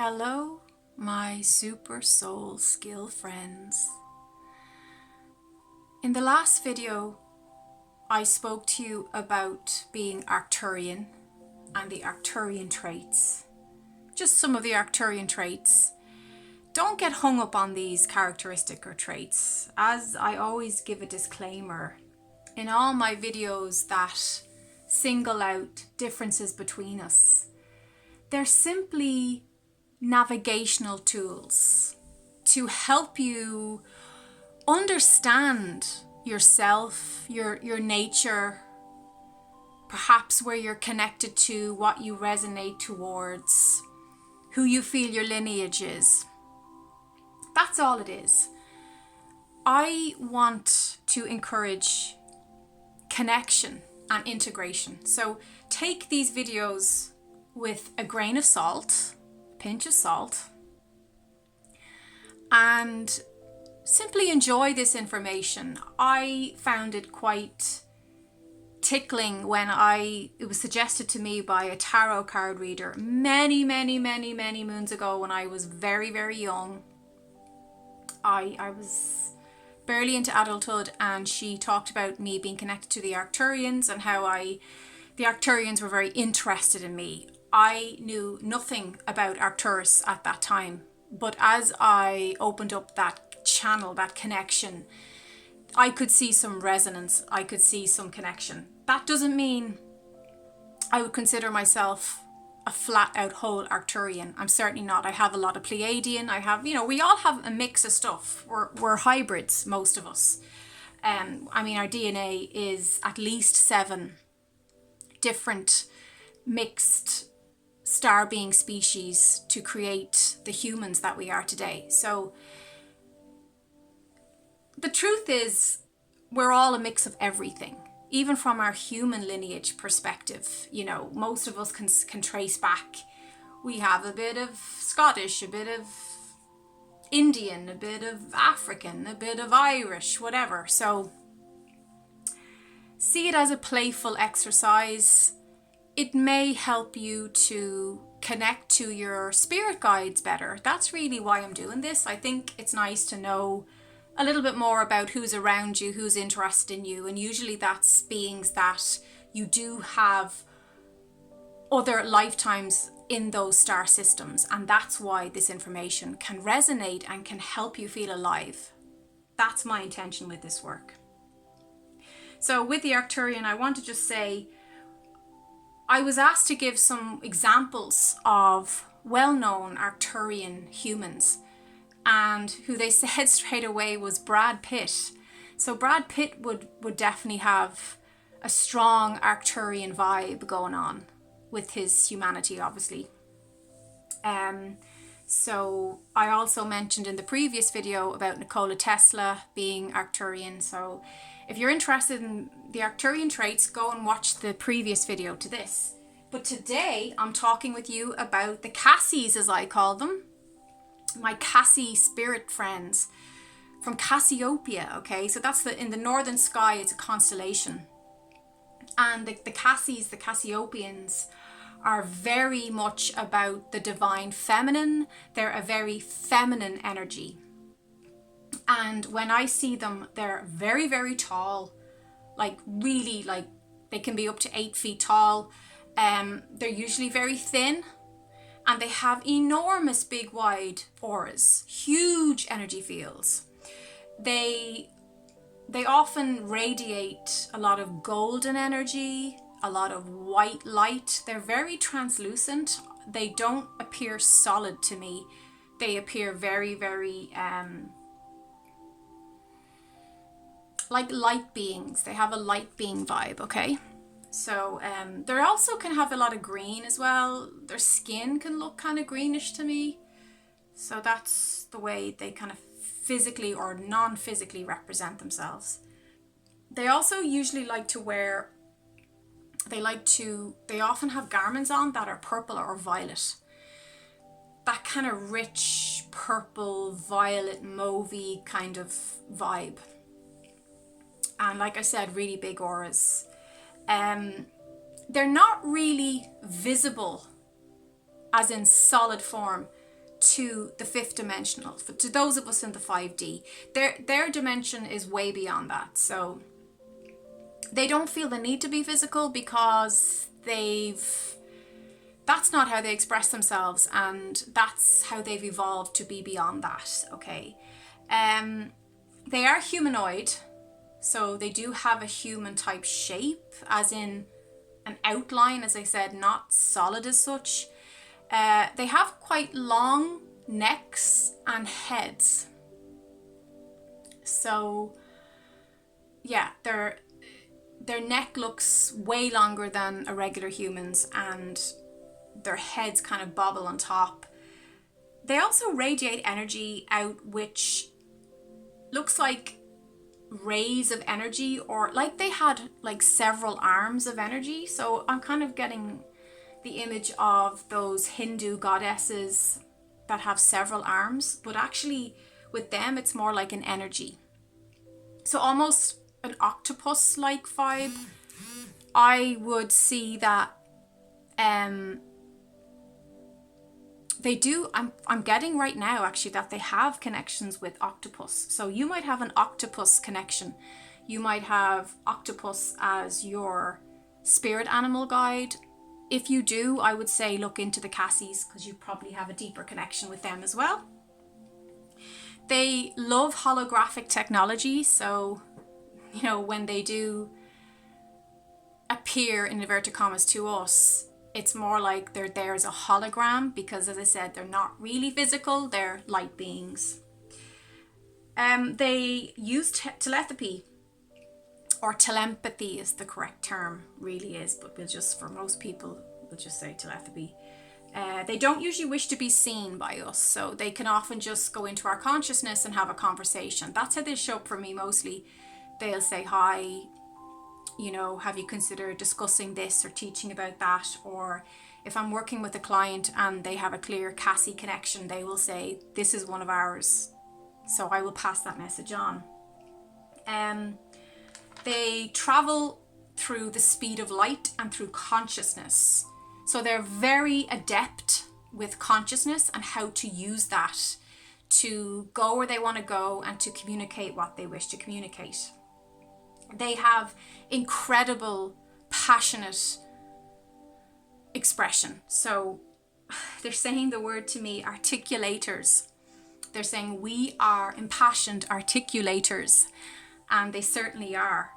Hello, my super soul skill friends. In the last video, I spoke to you about being Arcturian and the Arcturian traits. Just some of the Arcturian traits. Don't get hung up on these characteristics or traits. As I always give a disclaimer, in all my videos that single out differences between us, they're simply navigational tools to help you understand yourself, your nature, perhaps where you're connected to, what you resonate towards, who you feel your lineage is. That's all it is. I want to encourage connection and integration. So take these videos with a grain of salt, pinch of salt, and simply enjoy this information. I found it quite tickling when it was suggested to me by a tarot card reader many moons ago when I was very, very young. I was barely into adulthood, and she talked about me being connected to the Arcturians and how the Arcturians were very interested in me. I knew nothing about Arcturus at that time, but as I opened up that channel, that connection, I could see some resonance, I could see some connection. That doesn't mean I would consider myself a flat out whole Arcturian. I'm certainly not. I have a lot of Pleiadian, I have, we all have a mix of stuff. We're hybrids, most of us. Our DNA is at least 7 different mixed star being species to create the humans that we are today. So the truth is, we're all a mix of everything. Even from our human lineage perspective, most of us can trace back. We have a bit of Scottish, a bit of Indian, a bit of African, a bit of Irish, whatever. So see it as a playful exercise. It may help you to connect to your spirit guides better. That's really why I'm doing this. I think it's nice to know a little bit more about who's around you, who's interested in you. And usually that's beings that you do have other lifetimes in those star systems. And that's why this information can resonate and can help you feel alive. That's my intention with this work. So with the Arcturian, I want to just say, I was asked to give some examples of well-known Arcturian humans, and who they said straight away was Brad Pitt. So Brad Pitt would definitely have a strong Arcturian vibe going on with his humanity, obviously. So I also mentioned in the previous video about Nikola Tesla being Arcturian. So if you're interested in the Arcturian traits, go and watch the previous video to this. But today I'm talking with you about the Cassies, as I call them. My Cassie spirit friends from Cassiopeia, okay? So that's in the northern sky, it's a constellation. And the Cassies, the Cassiopeians, are very much about the divine feminine. They're a very feminine energy. And when I see them, they're very, very tall, really, they can be up to 8 feet tall. They're usually very thin, and they have enormous big wide auras, huge energy fields. They often radiate a lot of golden energy, a lot of white light. They're very translucent. They don't appear solid to me. They appear very, very like light beings. They have a light being vibe, okay? So they also can have a lot of green as well. Their skin can look kind of greenish to me. So that's the way they kind of physically or non-physically represent themselves. They also usually like to wear, they often have garments on that are purple or violet. That kind of rich purple, violet, mauvey kind of vibe. And like I said, really big auras. They're not really visible as in solid form. to the fifth dimensional. To those of us in the 5D, their dimension is way beyond that. So they don't feel the need to be physical because that's not how they express themselves, and that's how they've evolved to be beyond that, okay? They are humanoid, so they do have a human type shape, as in an outline, as I said, not solid as such. They have quite long necks and heads. So yeah, their neck looks way longer than a regular human's, and their heads kind of bobble on top. They also radiate energy out, which looks like rays of energy, or like they had like several arms of energy. So I'm kind of getting the image of those Hindu goddesses that have several arms, but actually with them it's more like an energy. So almost an octopus-like vibe. I would see that they do, I'm getting right now actually that they have connections with octopus. So you might have an octopus connection. You might have octopus as your spirit animal guide. If you do, I would say look into the Cassies, because you probably have a deeper connection with them as well. They love holographic technology. So, you know, when they do appear in inverted commas to us, it's more like they're there as a hologram, because as I said, they're not really physical, they're light beings. They use telepathy, or telepathy is the correct term, really is, but we'll just, for most people, we'll just say telepathy. They don't usually wish to be seen by us, so they can often just go into our consciousness and have a conversation. That's how they show up for me mostly. They'll say, hi, you know, have you considered discussing this or teaching about that? Or if I'm working with a client and they have a clear Cassie connection, they will say, this is one of ours. So I will pass that message on. They travel through the speed of light and through consciousness. So they're very adept with consciousness and how to use that to go where they want to go and to communicate what they wish to communicate. They have incredible, passionate expression. So they're saying the word to me, articulators. They're saying we are impassioned articulators, and they certainly are.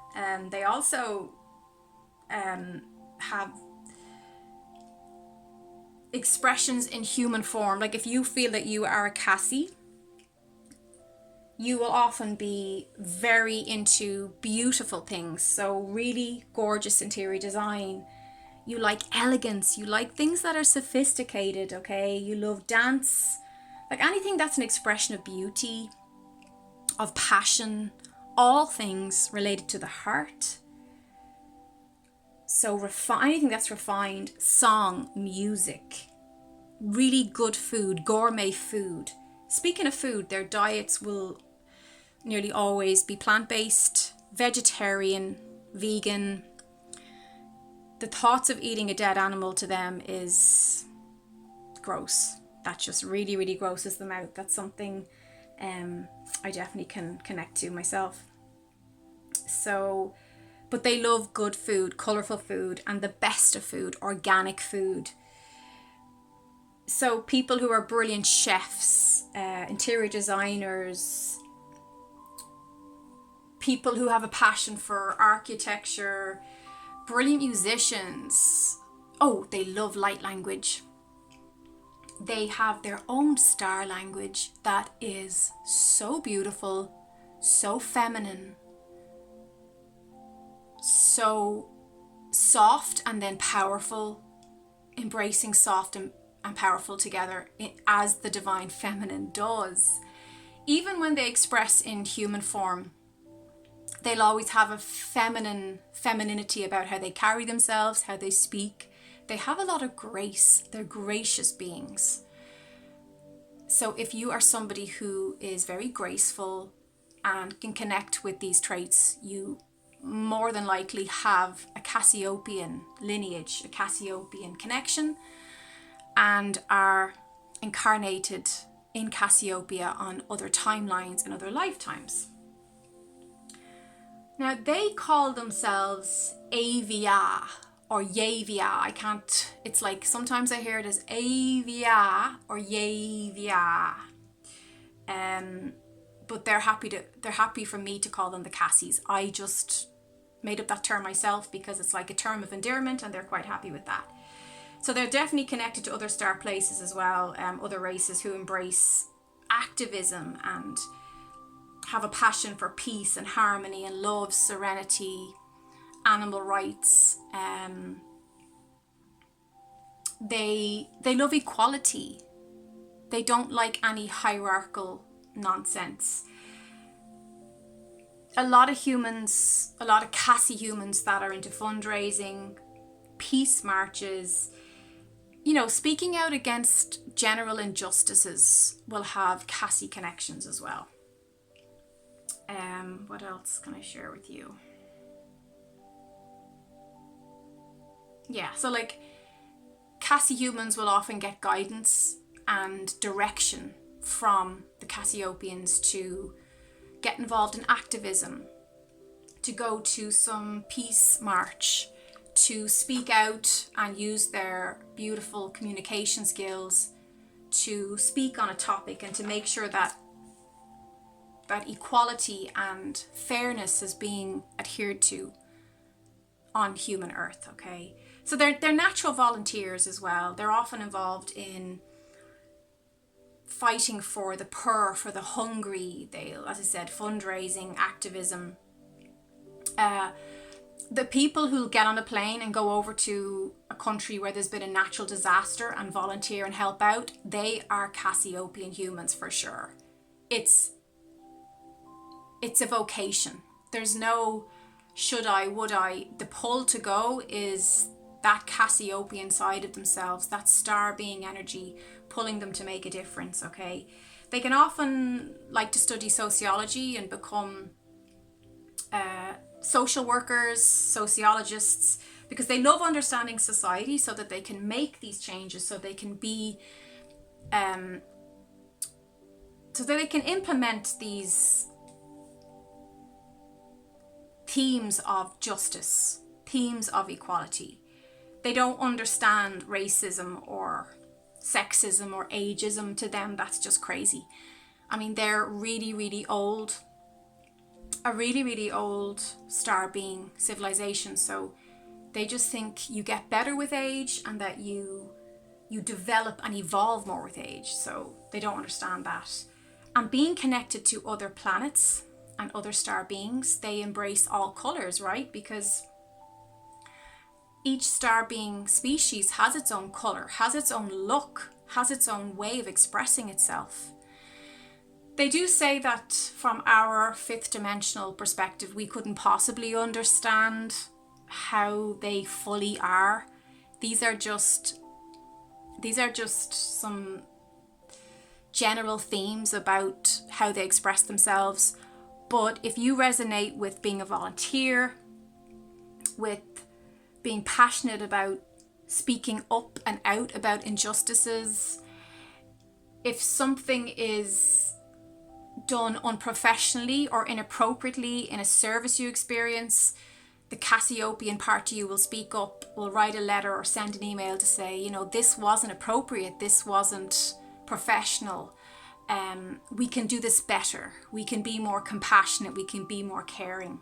They also have expressions in human form. Like if you feel that you are a Cassie, you will often be very into beautiful things. So really gorgeous interior design. You like elegance. You like things that are sophisticated, okay? You love dance. Like anything that's an expression of beauty, of passion, all things related to the heart. So anything that's refined, song, music, really good food, gourmet food. Speaking of food, their diets will nearly always be plant-based, vegetarian, vegan. The thoughts of eating a dead animal to them is gross. That just really, really grosses them out. That's something I definitely can connect to myself. So, but they love good food, colourful food, and the best of food, organic food. So people who are brilliant chefs, interior designers, people who have a passion for architecture, brilliant musicians. Oh, they love light language. They have their own star language that is so beautiful, so feminine, so soft and then powerful, embracing soft and powerful together as the divine feminine does. Even when they express in human form, they'll always have a femininity about how they carry themselves, how they speak. They have a lot of grace. They're gracious beings. So if you are somebody who is very graceful and can connect with these traits, you more than likely have a Cassiopeian lineage, a Cassiopeian connection, and are incarnated in Cassiopeia on other timelines and other lifetimes. Now, they call themselves Avia or Yavia. It's like sometimes I hear it as Avia or Yavia. But they're happy for me to call them the Cassies. I just made up that term myself because it's like a term of endearment, and they're quite happy with that. So they're definitely connected to other star places as well, other races who embrace activism and have a passion for peace and harmony and love, serenity, animal rights. They love equality. They don't like any hierarchical nonsense. A lot of Cassie humans that are into fundraising, peace marches, speaking out against general injustices will have Cassie connections as well. What else can I share with you? Yeah, so like Cassie humans will often get guidance and direction from the Cassiopeians to get involved in activism, to go to some peace march, to speak out and use their beautiful communication skills to speak on a topic and to make sure that equality and fairness is being adhered to on human earth. Okay, so they're natural volunteers as well. They're often involved in fighting for the poor, for the hungry. They, as I said, fundraising, activism. The people who get on a plane and go over to a country where there's been a natural disaster and volunteer and help out, they are Cassiopean humans for sure. It's a vocation. There's no should I, would I. The pull to go is that Cassiopean side of themselves, that star being energy pulling them to make a difference, okay? They can often like to study sociology and become social workers, sociologists, because they love understanding society so that they can make these changes, so they can be, so that they can implement these themes of justice, themes of equality. They don't understand racism or sexism or ageism. To them, that's just crazy. I mean, they're really, really old, a really, really old star being civilization. So they just think you get better with age and that you develop and evolve more with age. So they don't understand that. And being connected to other planets and other star beings, they embrace all colors, right? Because each star being species has its own color, has its own look, has its own way of expressing itself. They do say that from our fifth dimensional perspective, we couldn't possibly understand how they fully are. These are just some general themes about how they express themselves. But if you resonate with being a volunteer, with being passionate about speaking up and out about injustices, if something is done unprofessionally or inappropriately in a service you experience, the Cassiopean part of you will speak up, will write a letter or send an email to say, this wasn't appropriate, this wasn't professional. We can do this better. We can be more compassionate. We can be more caring.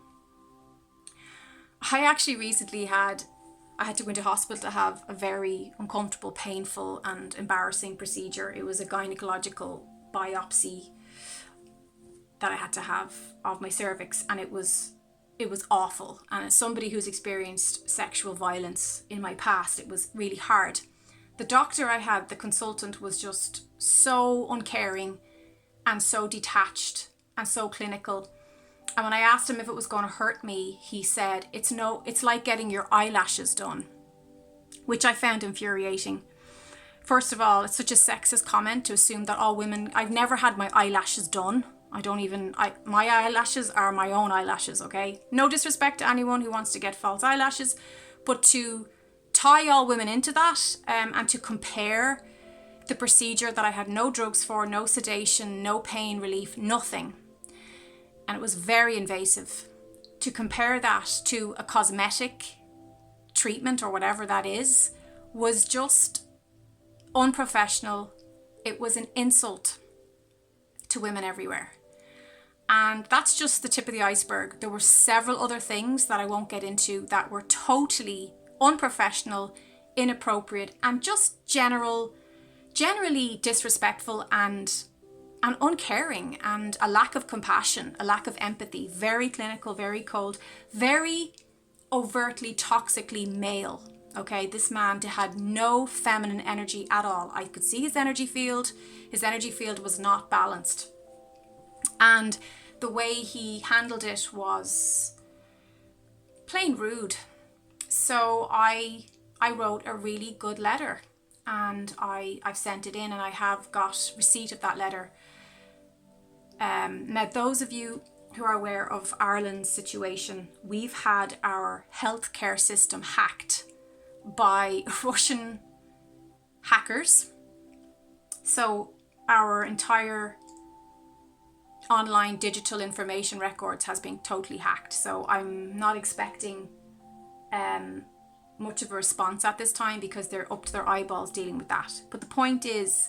I actually recently I had to go into hospital to have a very uncomfortable, painful and embarrassing procedure. It was a gynecological biopsy that I had to have of my cervix, and it was awful. And as somebody who's experienced sexual violence in my past, it was really hard. The doctor I had, the consultant, was just so uncaring and so detached and so clinical. And when I asked him if it was going to hurt me, he said, it's like getting your eyelashes done, which I found infuriating. First of all, it's such a sexist comment to assume that all women, I've never had my eyelashes done. My eyelashes are my own eyelashes, okay? No disrespect to anyone who wants to get false eyelashes, but to tie all women into that and to compare the procedure that I had no drugs for, no sedation, no pain relief, nothing. And it was very invasive. To compare that to a cosmetic treatment or whatever that is was just unprofessional. It was an insult to women everywhere. And that's just the tip of the iceberg. There were several other things that I won't get into that were totally unprofessional, inappropriate, and just generally disrespectful and uncaring, and a lack of compassion, a lack of empathy, very clinical, very cold, very overtly toxically male. Okay, this man had no feminine energy at all. I could see his energy field. His energy field was not balanced. And the way he handled it was plain rude. So I wrote a really good letter, and I've sent it in, and I have got receipt of that letter. Now, those of you who are aware of Ireland's situation, we've had our healthcare system hacked by Russian hackers. So our entire online digital information records has been totally hacked. So I'm not expecting much of a response at this time, because they're up to their eyeballs dealing with that. But the point is,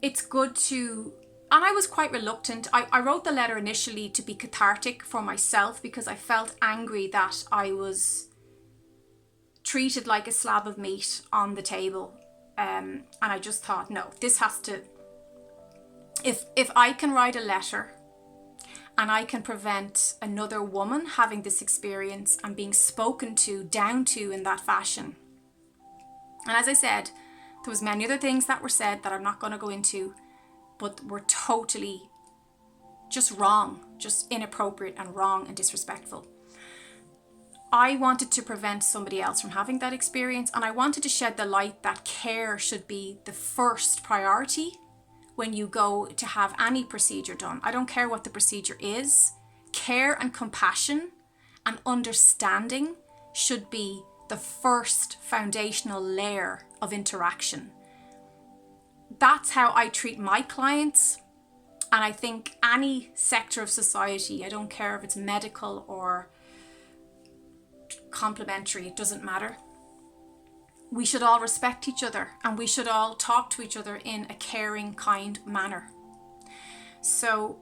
it's good to, and I was quite reluctant. I wrote the letter initially to be cathartic for myself, because I felt angry that I was treated like a slab of meat on the table. And I just thought, no, this has to, if I can write a letter and I can prevent another woman having this experience and being spoken to, down to in that fashion. And as I said, there was many other things that were said that I'm not going to go into, but were totally just wrong, just inappropriate and wrong and disrespectful. I wanted to prevent somebody else from having that experience, and I wanted to shed the light that care should be the first priority when you go to have any procedure done. I don't care what the procedure is. Care and compassion and understanding should be the first foundational layer of interaction. That's how I treat my clients. And I think any sector of society, I don't care if it's medical or complementary, it doesn't matter. We should all respect each other, and we should all talk to each other in a caring, kind manner. So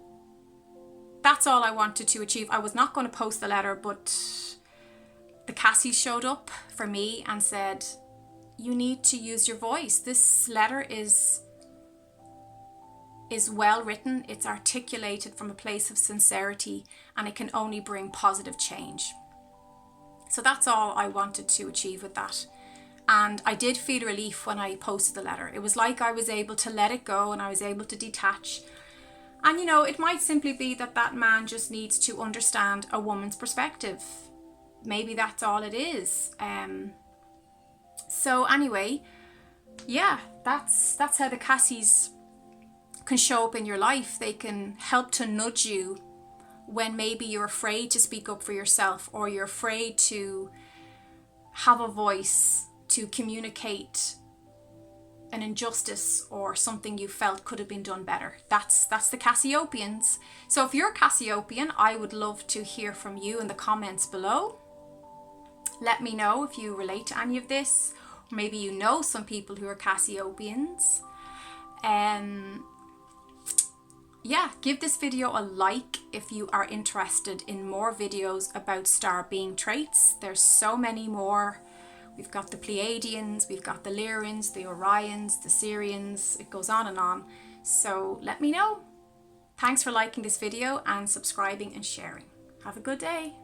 that's all I wanted to achieve. I was not going to post the letter, but the Cassies showed up for me and said, you need to use your voice. This letter is well written, it's articulated from a place of sincerity, and it can only bring positive change. So that's all I wanted to achieve with that. And I did feel relief when I posted the letter. It was like I was able to let it go, and I was able to detach. And it might simply be that man just needs to understand a woman's perspective. Maybe that's all it is. So anyway, yeah, that's how the Cassies can show up in your life. They can help to nudge you when maybe you're afraid to speak up for yourself, or you're afraid to have a voice, to communicate an injustice or something you felt could have been done better. That's the Cassiopeans. So if you're a Cassiopean, I would love to hear from you in the comments below. Let me know if you relate to any of this, or maybe you know some people who are Cassiopeans. Yeah, give this video a like if you are interested in more videos about star being traits. There's so many more. We've got the Pleiadians, we've got the Lyrians, the Orions, the Sirians, it goes on and on. So let me know. Thanks for liking this video and subscribing and sharing. Have a good day.